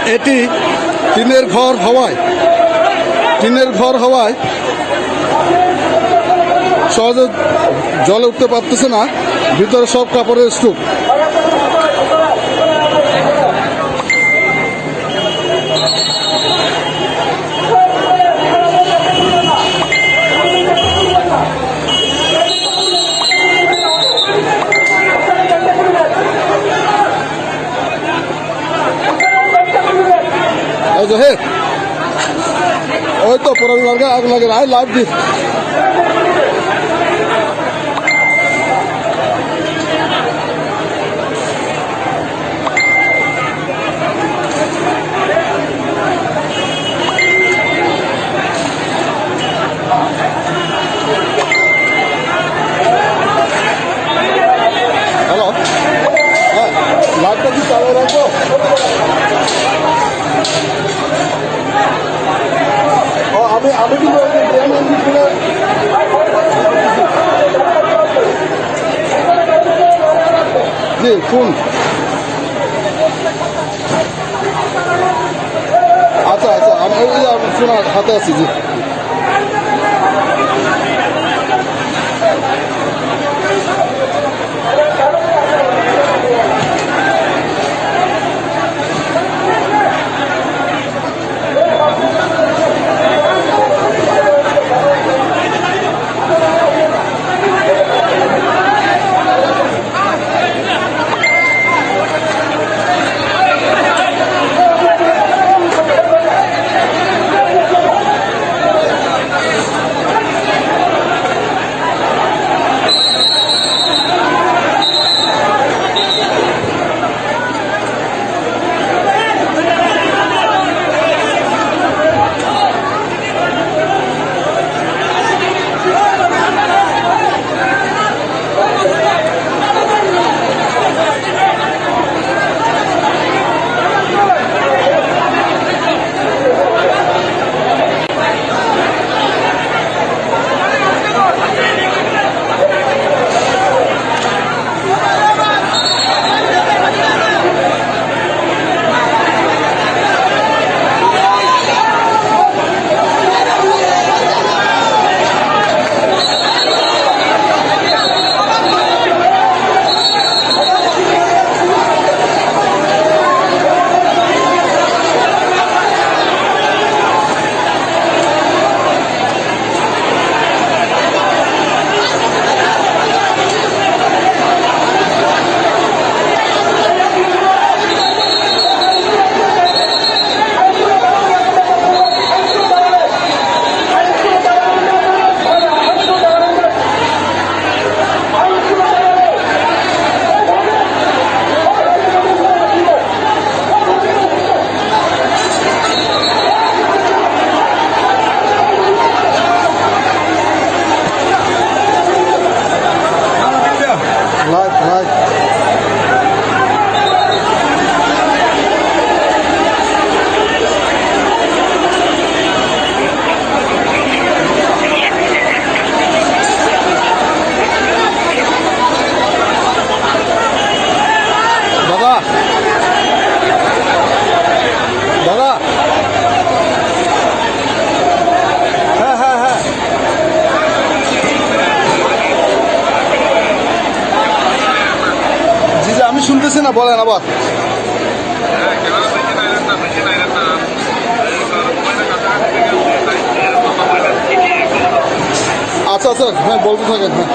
এটি টিনের ঘর হওয়ায় সহজে জলে উঠতে পারতেছে না। ভিতরে সব কাপড়ের স্তূপ। হে ওই তো পুরান লাগে আগ লাগে আই লাভ দিস হ্যালো হ্যাঁ লাইভটা কি চালু রাখবো? আমি কিন্তু জি ফোন আচ্ছা আমি ফোন হাতে আছি জি। শুনতেছি না বলেন আবার। আচ্ছা হ্যাঁ বলতে থাকেন হ্যাঁ।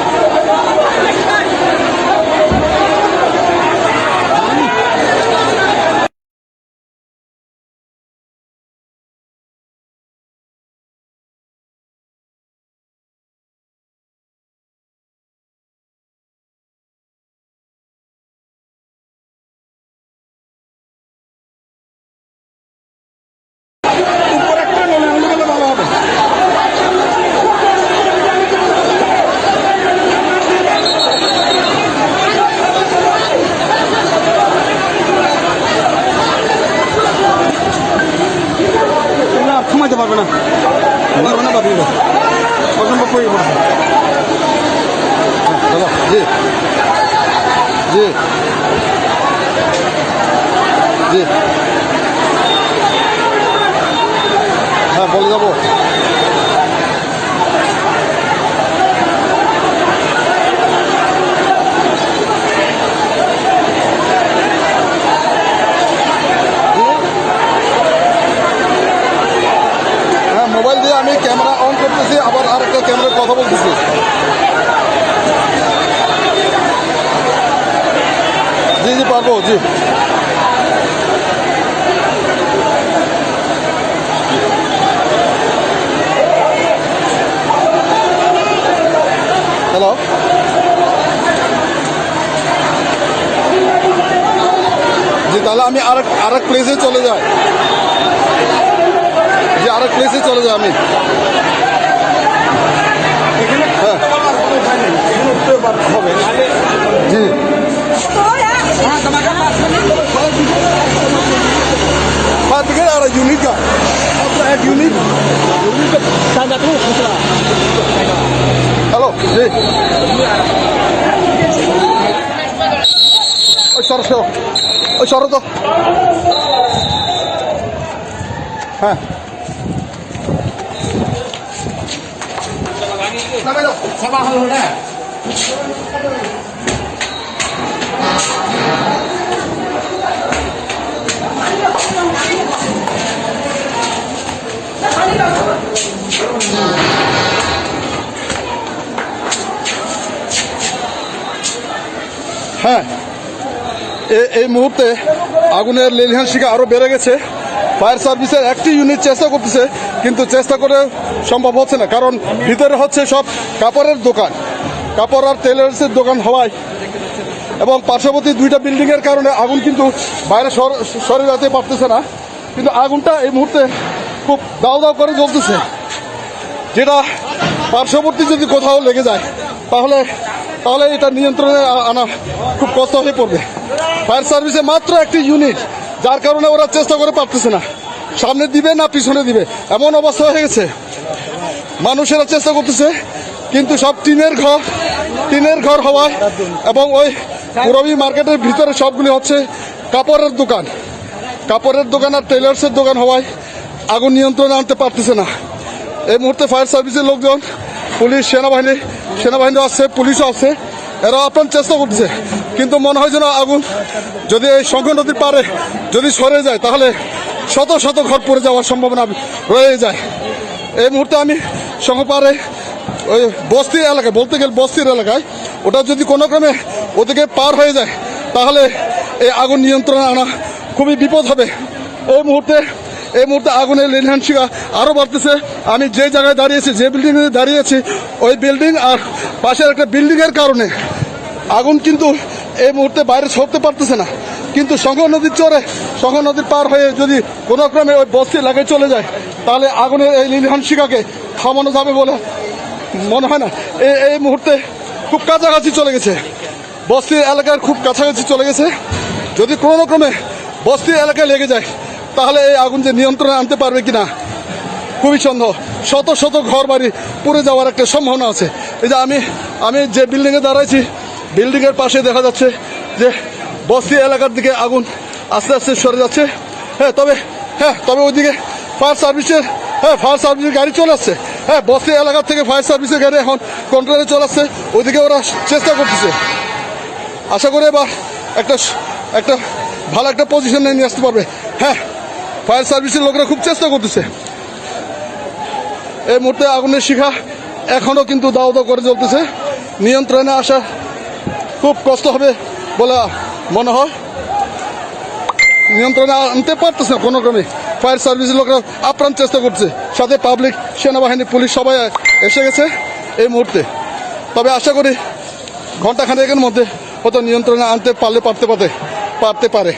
পারবে না বাপিব অসম্ভব করিব জি জি জি বলে যাবো। হ্যাঁ, মোবাইল দিয়ে আমি ক্যামেরা অন করতেছি, আবার আরেকটা ক্যামেরার কথা বলতেছি। জি জি পারবো, জি। হ্যালো, জি তাহলে আমি আরেক প্লেসে চলে যাই, জি আরেক প্লেসে চলে যাই আমি। হ্যাঁ জি Fatih'in ara unit ka. Apa এক unit? Tanya tu. Halo, জি। ওই সরো তো। হ্যাঁ। সাবা হলো না। হ্যাঁ, এই মুহূর্তে আগুনের লেলিহান শিখা আরো বেড়ে গেছে। ফায়ার সার্ভিসের একটি ইউনিট চেষ্টা করতেছে, কিন্তু চেষ্টা করে সম্ভব হচ্ছে না, কারণ ভিতরে হচ্ছে সব কাপড়ের দোকান, কাপড় আর টেলার্সের দোকান হওয়ায় এবং পার্শ্ববর্তী দুইটা বিল্ডিং এর কারণে আগুন কিন্তু বাইরে সরে যেতে পারতেছে না। কিন্তু আগুনটা এই মুহূর্তে খুব দাও দাও করে জ্বলতেছে, যেটা পার্শ্ববর্তী যদি কোথাও লেগে যায় তাহলে এটা নিয়ন্ত্রণে আনা খুব কষ্ট হয়ে পড়বে। ফায়ার সার্ভিসে মাত্র একটি ইউনিট, যার কারণে ওরা চেষ্টা করে পারতেছে না, সামনে দিবে না পিছনে দিবে এমন অবস্থা হয়ে গেছে। মানুষেরা চেষ্টা করতেছে, কিন্তু সব টিনের ঘর হওয়ায় এবং ওই পুরবী মার্কেটের ভিতরে সবগুলি হচ্ছে কাপড়ের দোকান আর টেলার্সের দোকান হওয়ায় আগুন নিয়ন্ত্রণে আনতে পারতেছে না। এই মুহূর্তে ফায়ার সার্ভিসের লোকজন, পুলিশ, সেনাবাহিনী আসছে, পুলিশও আসছে, এরা আপ্রাণ চেষ্টা করতেছে, কিন্তু মনে হয় যেন আগুন যদি এই শঙ্খ নদীর পারে যদি সরে যায় তাহলে শত শত ঘর পড়ে যাওয়ার সম্ভাবনা রয়ে যায়। এই মুহূর্তে আমি শঙ্খ পারে ওই বস্তির এলাকায়, বলতে গেলে বস্তির এলাকায়, ওটা যদি কোনো ক্রমে ওদিকে পার হয়ে যায় তাহলে এই আগুন নিয়ন্ত্রণে আনা খুবই বিপদ হবে। এই মুহূর্তে আগুনের লেলিহান শিখা আরও বাড়তেছে। আমি যে জায়গায় দাঁড়িয়েছি, যে বিল্ডিংয়ে দাঁড়িয়েছি, ওই বিল্ডিং আর পাশের একটা বিল্ডিংয়ের কারণে আগুন কিন্তু এই মুহূর্তে বাইরে ছড়তে পারতেছে না। কিন্তু শঙ্খ নদীর পার হয়ে যদি কোনো ক্রমে ওই বস্তি এলাকায় চলে যায় তাহলে আগুনের এই লেলিহান শিখাকে থামানো যাবে বলে মনে হয় না। এই মুহূর্তে খুব কাছাকাছি চলে গেছে, বস্তির এলাকার খুব কাছাকাছি চলে গেছে। যদি কোনো ক্রমে বস্তির এলাকায় লেগে যায় তাহলে এই আগুন যে নিয়ন্ত্রণে আনতে পারবে কিনা খুবই সন্দেহ। শত শত ঘর বাড়ি পুড়ে যাওয়ার একটা সম্ভাবনা আছে। এই যে আমি যে বিল্ডিংয়ে দাঁড়াইছি, বিল্ডিংয়ের পাশে দেখা যাচ্ছে যে বস্তি এলাকার দিকে আগুন আস্তে আস্তে সরে যাচ্ছে। তবে ওইদিকে ফায়ার সার্ভিসের গাড়ি চলে আসছে। বস্তি এলাকা থেকে ফায়ার সার্ভিসের গাড়ি এখন কন্ট্রোলে চলে আসছে, ওইদিকে ওরা চেষ্টা করতেছে। আশা করি এবার একটা ভালো একটা পজিশনে নিয়ে আসতে পারবে। ফায়ার সার্ভিসের লোকরা খুব চেষ্টা করতেছে। এই মুহূর্তে আগুনের শিখা এখনো কিন্তু দাও দাও করে জ্বলতেছে, নিয়ন্ত্রণে আসা খুব কষ্ট হবে বলে মনে হয়। নিয়ন্ত্রণে আনতে পারতেছে না কোনো ক্রমে। ফায়ার সার্ভিসের লোকরা আপ্রাণ চেষ্টা করছে, সাথে পাবলিক, সেনাবাহিনী, পুলিশ সবাই এসে গেছে এই মুহূর্তে। তবে আশা করি ঘন্টাখানেকের মধ্যে হয়তো নিয়ন্ত্রণে আনতে পারতে পারে।